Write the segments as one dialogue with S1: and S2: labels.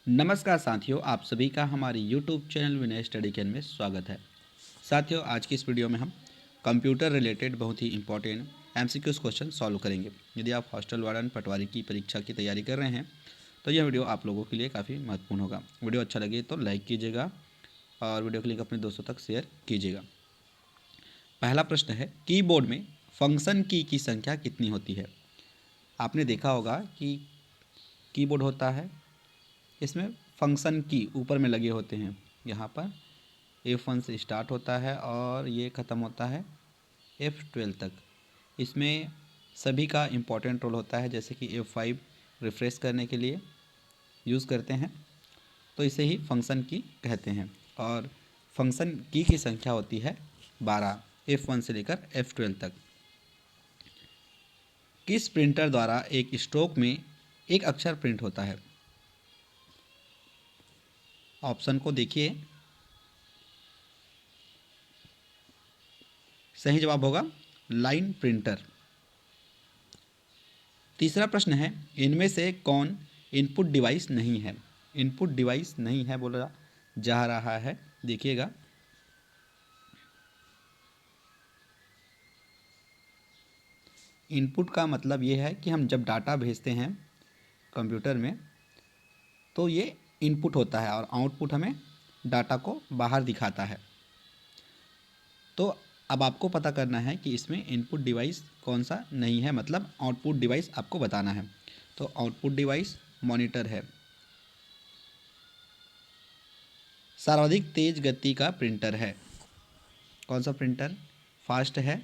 S1: नमस्कार साथियों, आप सभी का हमारे YouTube channel Vinay study can में स्वागत है। साथियों, आज की इस वीडियो में हम कंप्यूटर रिलेटेड बहुत ही इंपॉर्टेंट MCQs क्वेश्चन सॉल्व करेंगे। यदि आप हॉस्टल वार्डन पटवारी की परीक्षा की तैयारी कर रहे हैं तो यह वीडियो आप लोगों के लिए काफ़ी महत्वपूर्ण होगा। वीडियो अच्छा लगे तो लाइक कीजिएगा और वीडियो की लिंक अपने दोस्तों तक शेयर कीजिएगा। पहला प्रश्न है, कीबोर्ड में फंक्शन की संख्या कितनी होती है? आपने देखा होगा कि कीबोर्ड होता है, इसमें फंक्शन की ऊपर में लगे होते हैं। यहाँ पर F1 से स्टार्ट होता है और ये ख़त्म होता है F12 तक। इसमें सभी का इम्पोर्टेंट रोल होता है, जैसे कि F5 रिफ़्रेश करने के लिए यूज़ करते हैं, तो इसे ही फंक्शन की कहते हैं। और फंक्शन की संख्या होती है 12, F1 से लेकर F12 तक। किस प्रिंटर द्वारा एक स्ट्रोक में एक अक्षर प्रिंट होता है? ऑप्शन को देखिए। सही जवाब होगा लाइन प्रिंटर। तीसरा प्रश्न है, इनमें से कौन इनपुट डिवाइस नहीं है? इनपुट डिवाइस नहीं है बोला जा रहा है, देखिएगा। इनपुट का मतलब ये है कि हम जब डाटा भेजते हैं कंप्यूटर में तो ये इनपुट होता है और आउटपुट हमें डाटा को बाहर दिखाता है। तो अब आपको पता करना है कि इसमें इनपुट डिवाइस कौन सा नहीं है, मतलब आउटपुट डिवाइस आपको बताना है। तो आउटपुट डिवाइस मॉनिटर है। सर्वाधिक तेज गति का प्रिंटर है कौन सा प्रिंटर? फास्ट है।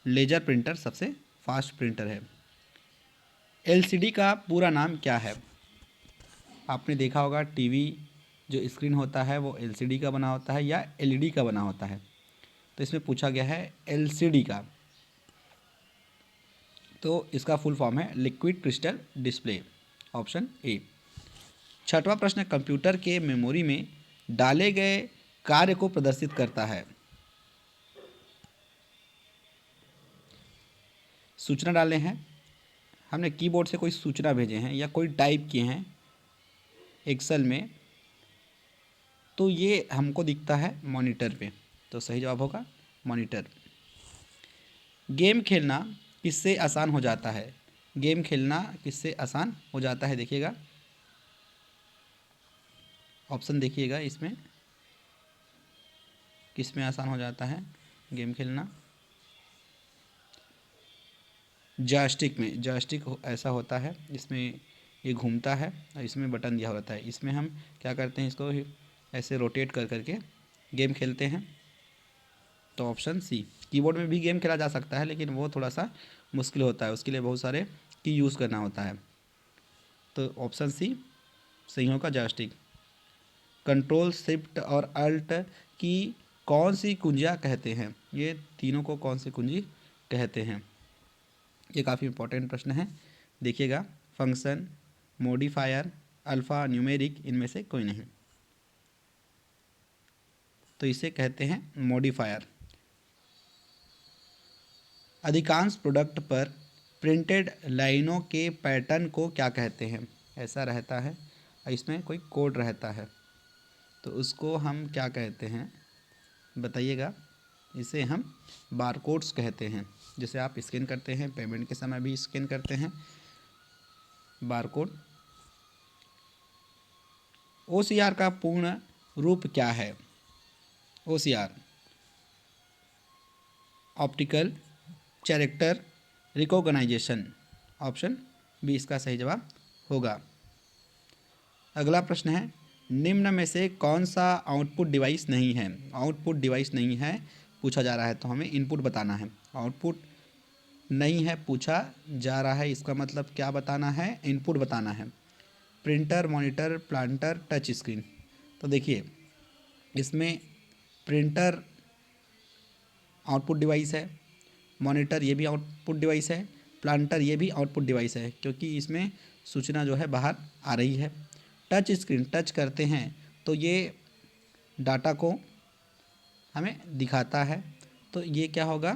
S1: लेजर प्रिंटर सबसे फास्ट प्रिंटर है। एलसीडी का पूरा नाम क्या है? आपने देखा होगा टीवी जो स्क्रीन होता है वो एलसीडी का बना होता है या एलईडी का बना होता है। तो इसमें पूछा गया है एलसीडी का, तो इसका फुल फॉर्म है liquid crystal display, option A. छठवां प्रश्न, कंप्यूटर के मेमोरी में डाले गए कार्य को प्रदर्शित करता है। सूचना डाले हैं हमने, कीबोर्ड से कोई सूचना भेजे हैं या कोई टाइप किए हैं एक्सेल में, तो ये हमको दिखता है मॉनिटर पे। तो सही जवाब होगा मॉनिटर। गेम खेलना किससे आसान हो जाता है? गेम खेलना किससे आसान हो जाता है, देखिएगा। ऑप्शन देखिएगा, इसमें किस में आसान हो जाता है गेम खेलना? जॉयस्टिक में। जॉयस्टिक ऐसा होता है, इसमें ये घूमता है और इसमें बटन दिया होता है। इसमें हम क्या करते हैं, इसको ऐसे रोटेट कर करके गेम खेलते हैं। तो ऑप्शन सी। कीबोर्ड में भी गेम खेला जा सकता है, लेकिन वो थोड़ा सा मुश्किल होता है, उसके लिए बहुत सारे की यूज़ करना होता है। तो ऑप्शन सी सही होगा, जॉयस्टिक। कंट्रोल शिफ्ट और अल्ट की कौन सी कुंजियाँ कहते हैं? ये तीनों को कौन सी कुंजी कहते हैं? ये काफ़ी इंपॉर्टेंट प्रश्न है, देखिएगा। फंक्शन, मॉडिफायर, अल्फ़ा, न्यूमेरिक, इनमें से कोई नहीं। तो इसे कहते हैं मॉडिफायर। अधिकांश प्रोडक्ट पर प्रिंटेड लाइनों के पैटर्न को क्या कहते हैं? ऐसा रहता है और इसमें कोई कोड रहता है, तो उसको हम क्या कहते हैं बताइएगा। इसे हम बारकोड्स कहते हैं। जैसे आप स्कैन करते हैं, पेमेंट के समय भी स्कैन करते हैं बारकोड। OCR का पूर्ण रूप क्या है? OCR optical character recognisation, option B इसका सही जवाब होगा। अगला प्रश्न है, निम्न में से कौन सा आउटपुट डिवाइस नहीं है? आउटपुट डिवाइस नहीं है पूछा जा रहा है, तो हमें इनपुट बताना है। आउटपुट नहीं है पूछा जा रहा है, इसका मतलब क्या बताना है? इनपुट बताना है। Printer, monitor, planter, touch screen. तो देखिए, इसमें प्रिंटर आउटपुट डिवाइस है, मॉनिटर ये भी आउटपुट डिवाइस है, प्लांटर ये भी आउटपुट डिवाइस है, क्योंकि इसमें सूचना जो है बाहर आ रही है। टच स्क्रीन, टच करते हैं तो ये डाटा को हमें दिखाता है, तो ये क्या होगा?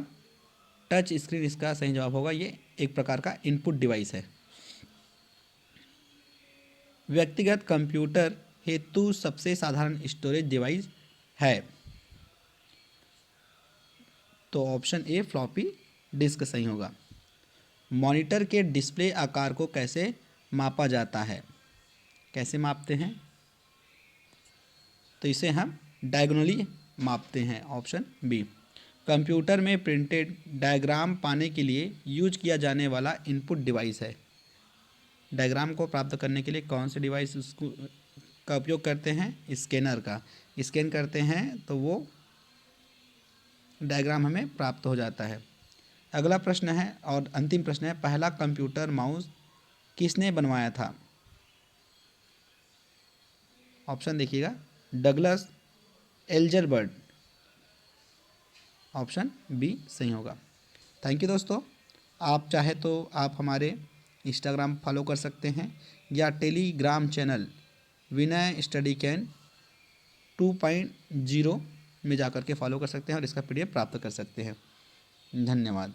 S1: टच स्क्रीन इसका सही जवाब होगा। ये एक प्रकार का इनपुट डिवाइस है। व्यक्तिगत कंप्यूटर हेतु सबसे साधारण स्टोरेज डिवाइस है? तो ऑप्शन ए फ्लॉपी डिस्क सही होगा। मॉनिटर के डिस्प्ले आकार को कैसे मापा जाता है? कैसे मापते हैं? तो इसे हम डायगोनली मापते हैं, ऑप्शन बी। कंप्यूटर में प्रिंटेड डायग्राम पाने के लिए यूज किया जाने वाला इनपुट डिवाइस है। डायग्राम को प्राप्त करने के लिए कौन से डिवाइस उसको का उपयोग करते हैं? स्कैनर का। स्कैन करते हैं तो वो डायग्राम हमें प्राप्त हो जाता है। अगला प्रश्न है और अंतिम प्रश्न है, पहला कंप्यूटर माउस किसने बनवाया था? ऑप्शन देखिएगा, डगलस एल्जरबर्ट, ऑप्शन बी सही होगा। थैंक यू दोस्तों। आप चाहे तो आप हमारे इंस्टाग्राम फॉलो कर सकते हैं या Telegram channel Vinay study can 2.0 में जाकर के फॉलो कर सकते हैं और इसका PDF प्राप्त कर सकते हैं। धन्यवाद।